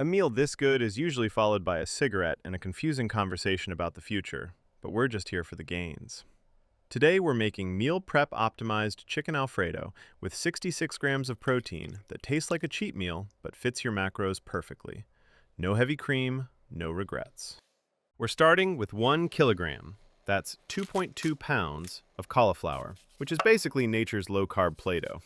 A meal this good is usually followed by a cigarette and a confusing conversation about the future, but we're just here for the gains. Today we're making meal prep optimized chicken Alfredo with 66 grams of protein that tastes like a cheat meal but fits your macros perfectly. No heavy cream, no regrets. We're starting with 1 kilogram, that's 2.2 pounds, of cauliflower, which is basically nature's low-carb Play-Doh.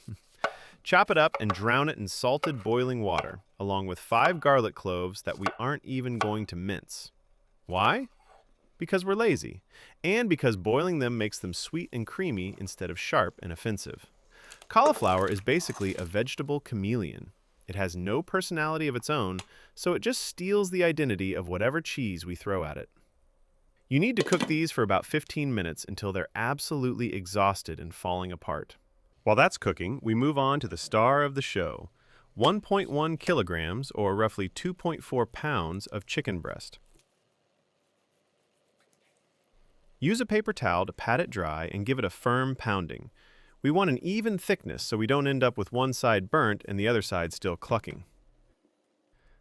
Chop it up and drown it in salted boiling water, along with 5 garlic cloves that we aren't even going to mince. Why? Because we're lazy, and because boiling them makes them sweet and creamy instead of sharp and offensive. Cauliflower is basically a vegetable chameleon. It has no personality of its own, so it just steals the identity of whatever cheese we throw at it. You need to cook these for about 15 minutes until they're absolutely exhausted and falling apart. While that's cooking, we move on to the star of the show, 1.1 kilograms, or roughly 2.4 pounds, of chicken breast. Use a paper towel to pat it dry and give it a firm pounding. We want an even thickness so we don't end up with one side burnt and the other side still clucking.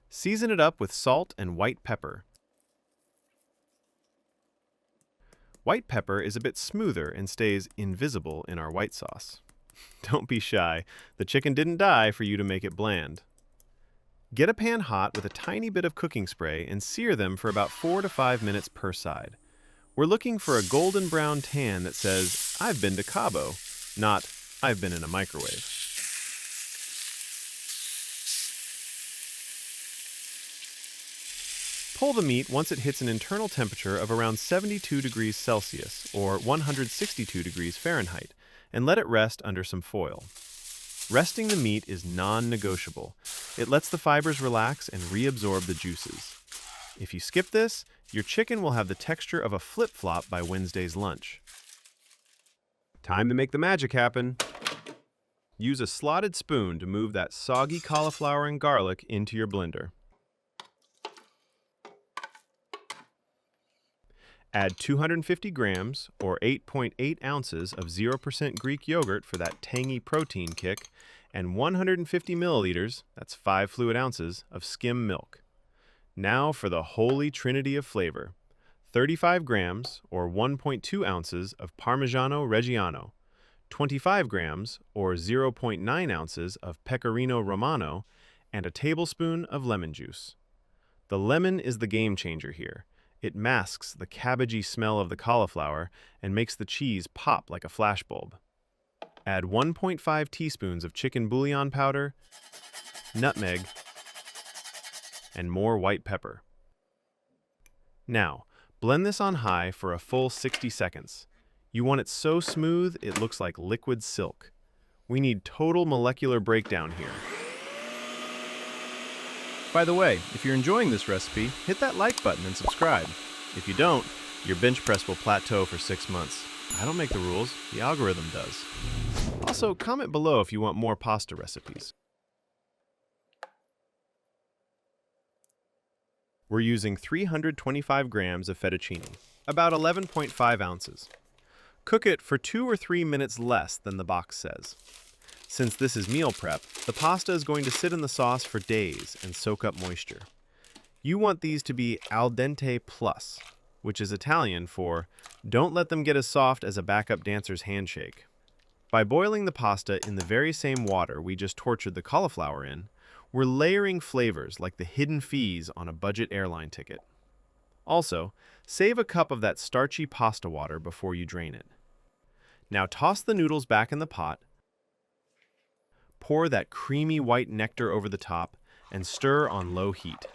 Season it up with salt and white pepper. White pepper is a bit smoother and stays invisible in our white sauce. Don't be shy. The chicken didn't die for you to make it bland. Get a pan hot with a tiny bit of cooking spray and sear them for about 4 to 5 minutes per side. We're looking for a golden brown tan that says, "I've been to Cabo," not, "I've been in a microwave." Pull the meat once it hits an internal temperature of around 72 degrees Celsius, or 162 degrees Fahrenheit, and let it rest under some foil. Resting the meat is non-negotiable. It lets the fibers relax and reabsorb the juices. If you skip this, your chicken will have the texture of a flip-flop by Wednesday's lunch. Time to make the magic happen. Use a slotted spoon to move that soggy cauliflower and garlic into your blender. Add 250 grams, or 8.8 ounces, of 0% Greek yogurt for that tangy protein kick, and 150 milliliters, that's 5 fluid ounces, of skim milk. Now for the holy trinity of flavor. 35 grams, or 1.2 ounces, of Parmigiano Reggiano, 25 grams, or 0.9 ounces, of Pecorino Romano, and a tablespoon of lemon juice. The lemon is the game changer here. It masks the cabbagey smell of the cauliflower and makes the cheese pop like a flashbulb. Add 1.5 teaspoons of chicken bouillon powder, nutmeg, and more white pepper. Now, blend this on high for a full 60 seconds. You want it so smooth it looks like liquid silk. We need total molecular breakdown here. By the way, if you're enjoying this recipe, hit that like button and subscribe. If you don't, your bench press will plateau for 6 months. I don't make the rules, the algorithm does. Also, comment below if you want more pasta recipes. We're using 325 grams of fettuccine, about 11.5 ounces. Cook it for 2 or 3 minutes less than the box says. Since this is meal prep, the pasta is going to sit in the sauce for days and soak up moisture. You want these to be al dente plus, which is Italian for don't let them get as soft as a backup dancer's handshake. By boiling the pasta in the very same water we just tortured the cauliflower in, we're layering flavors like the hidden fees on a budget airline ticket. Also, save a cup of that starchy pasta water before you drain it. Now toss the noodles back in the pot, pour that creamy white nectar over the top, and stir on low heat.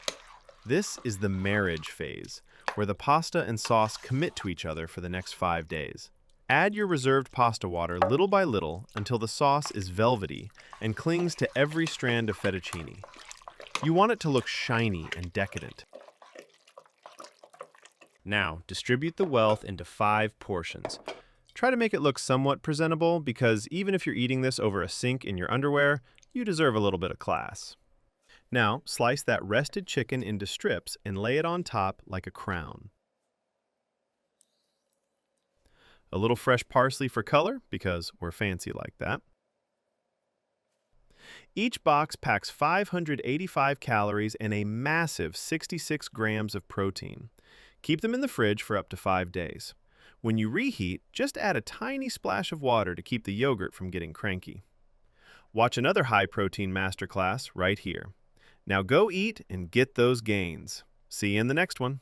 This is the marriage phase, where the pasta and sauce commit to each other for the next 5 days. Add your reserved pasta water little by little until the sauce is velvety and clings to every strand of fettuccine. You want it to look shiny and decadent. Now, distribute the wealth into 5 portions. Try to make it look somewhat presentable because even if you're eating this over a sink in your underwear, you deserve a little bit of class. Now, slice that rested chicken into strips and lay it on top like a crown. A little fresh parsley for color because we're fancy like that. Each box packs 585 calories and a massive 66 grams of protein. Keep them in the fridge for up to 5 days. When you reheat, just add a tiny splash of water to keep the yogurt from getting cranky. Watch another high-protein masterclass right here. Now go eat and get those gains. See you in the next one.